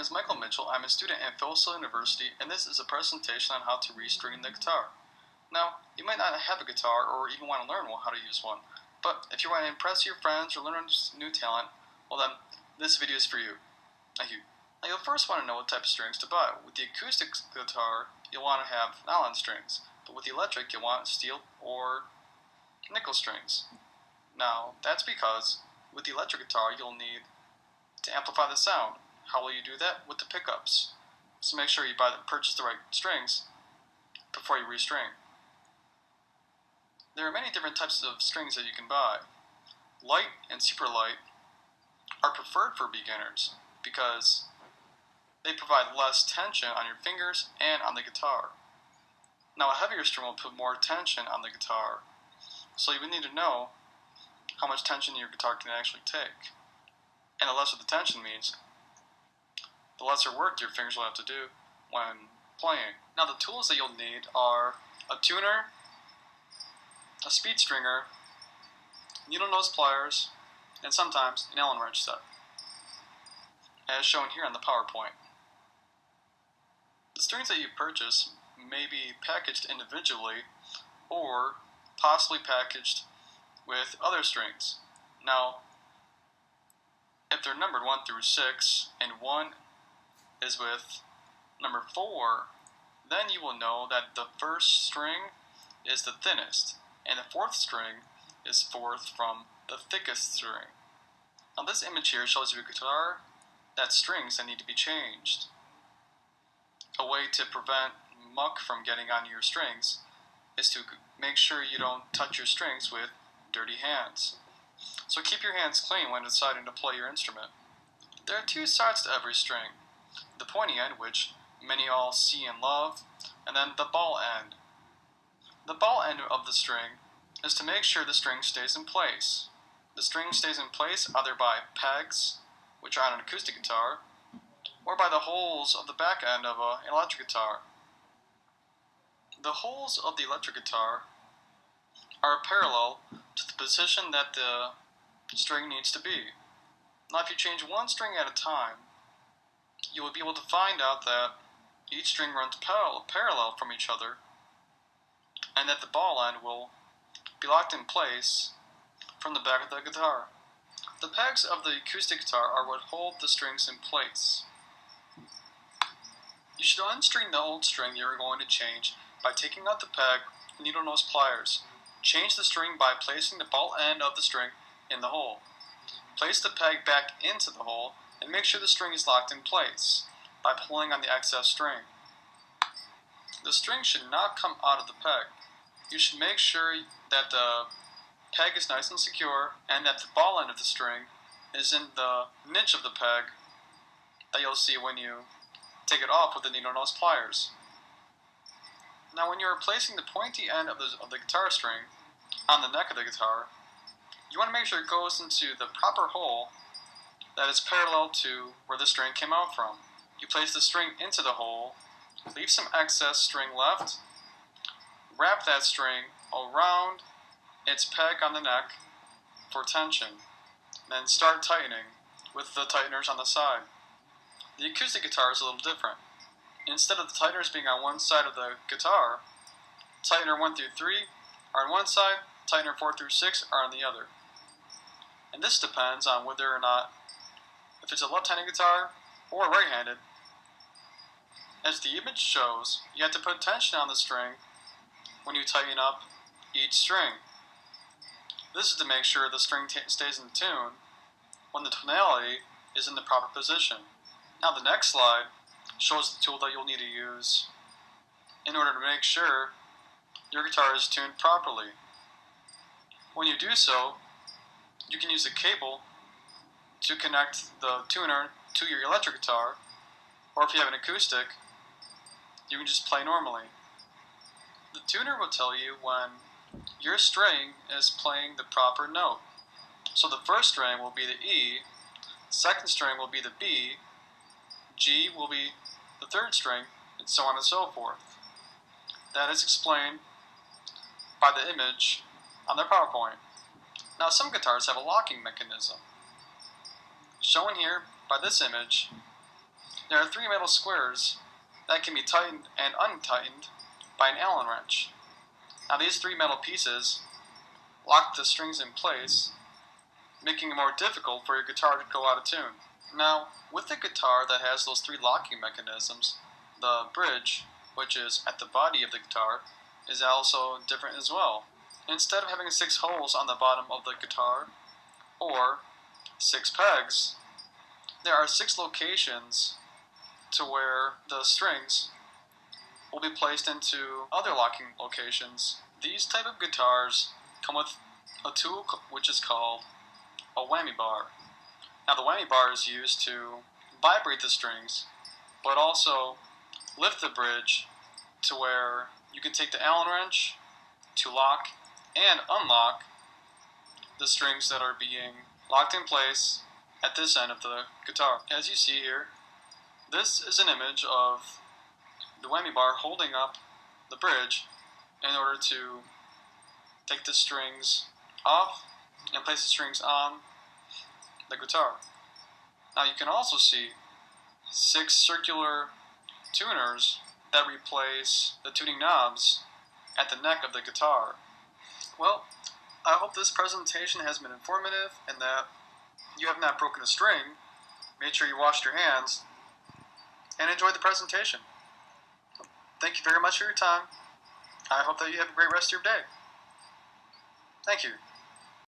is Michael Mitchell. I'm a student at Phillips University, and this is a presentation on how to restring the guitar. Now, you might not have a guitar or even want to learn how to use one, but if you want to impress your friends or learn new talent, well then, this video is for you. Thank you. Now, you'll first want to know what type of strings to buy. With the acoustic guitar, you'll want to have nylon strings, but with the electric, you'll want steel or nickel strings. Now, that's because with the electric guitar, you'll need to amplify the sound. How will you do that? With the pickups. So make sure you purchase the right strings before you restring. There are many different types of strings that you can buy. Light and super light are preferred for beginners because they provide less tension on your fingers and on the guitar. Now, a heavier string will put more tension on the guitar, so you would need to know how much tension your guitar can actually take. And the lesser the tension means, the lesser work your fingers will have to do when playing. Now, the tools that you'll need are a tuner, a speed stringer, needle nose pliers, and sometimes an Allen wrench set, as shown here on the PowerPoint. The strings that you purchase may be packaged individually or possibly packaged with other strings. Now, if they're numbered 1 through 6 and 1 is with number 4, then you will know that the first string is the thinnest and the fourth string is fourth from the thickest string. Now, this image here shows you a guitar that strings that need to be changed. A way to prevent muck from getting onto your strings is to make sure you don't touch your strings with dirty hands. So keep your hands clean when deciding to play your instrument. There are two sides to every string. The pointy end, which many all see and love, and then the ball end. The ball end of the string is to make sure the string stays in place. The string stays in place either by pegs, which are on an acoustic guitar, or by the holes of the back end of an electric guitar. The holes of the electric guitar are parallel to the position that the string needs to be. Now, if you change one string at a time, you will be able to find out that each string runs parallel from each other, and that the ball end will be locked in place from the back of the guitar. The pegs of the acoustic guitar are what hold the strings in place. You should unstring the old string you're going to change by taking out the peg with needle nose pliers. Change the string by placing the ball end of the string in the hole. Place the peg back into the hole and make sure the string is locked in place by pulling on the excess string. The string should not come out of the peg. You should make sure that the peg is nice and secure and that the ball end of the string is in the niche of the peg that you'll see when you take it off with the needle nose pliers. Now, when you're placing the pointy end of the guitar string on the neck of the guitar, you want to make sure it goes into the proper hole that is parallel to where the string came out from. You place the string into the hole, leave some excess string left, wrap that string around its peg on the neck for tension, then start tightening with the tighteners on the side. The acoustic guitar is a little different. Instead of the tighteners being on one side of the guitar, tightener 1 through 3 are on one side, tightener 4 through 6 are on the other. And this depends on whether or not, if it's a left-handed guitar or right-handed. As the image shows, you have to put tension on the string when you tighten up each string. This is to make sure the string stays in tune when the tonality is in the proper position. Now, the next slide shows the tool that you'll need to use in order to make sure your guitar is tuned properly. When you do so, you can use a cable to connect the tuner to your electric guitar, or if you have an acoustic, you can just play normally. The tuner will tell you when your string is playing the proper note. So the first string will be the E, the second string will be the B, G will be the third string, and so on and so forth. That is explained by the image on their PowerPoint. Now, some guitars have a locking mechanism. Shown here by this image There are 3 metal squares that can be tightened and untightened by an Allen wrench. Now these 3 metal pieces lock the strings in place, making it more difficult for your guitar to go out of tune. Now, with the guitar that has those 3 locking mechanisms, the bridge, which is at the body of the guitar, is also different as well. Instead of having 6 holes on the bottom of the guitar, or 6 pegs, there are 6 locations to where the strings will be placed into other locking locations. These type of guitars come with a tool which is called a whammy bar. Now the whammy bar is used to vibrate the strings, but also lift the bridge to where you can take the Allen wrench to lock and unlock the strings that are being locked in place at this end of the guitar. As you see here, this is an image of the whammy bar holding up the bridge in order to take the strings off and place the strings on the guitar. Now you can also see 6 circular tuners that replace the tuning knobs at the neck of the guitar. Well, I hope this presentation has been informative and that you have not broken a string, made sure you washed your hands, and enjoyed the presentation. Thank you very much for your time. I hope that you have a great rest of your day. Thank you.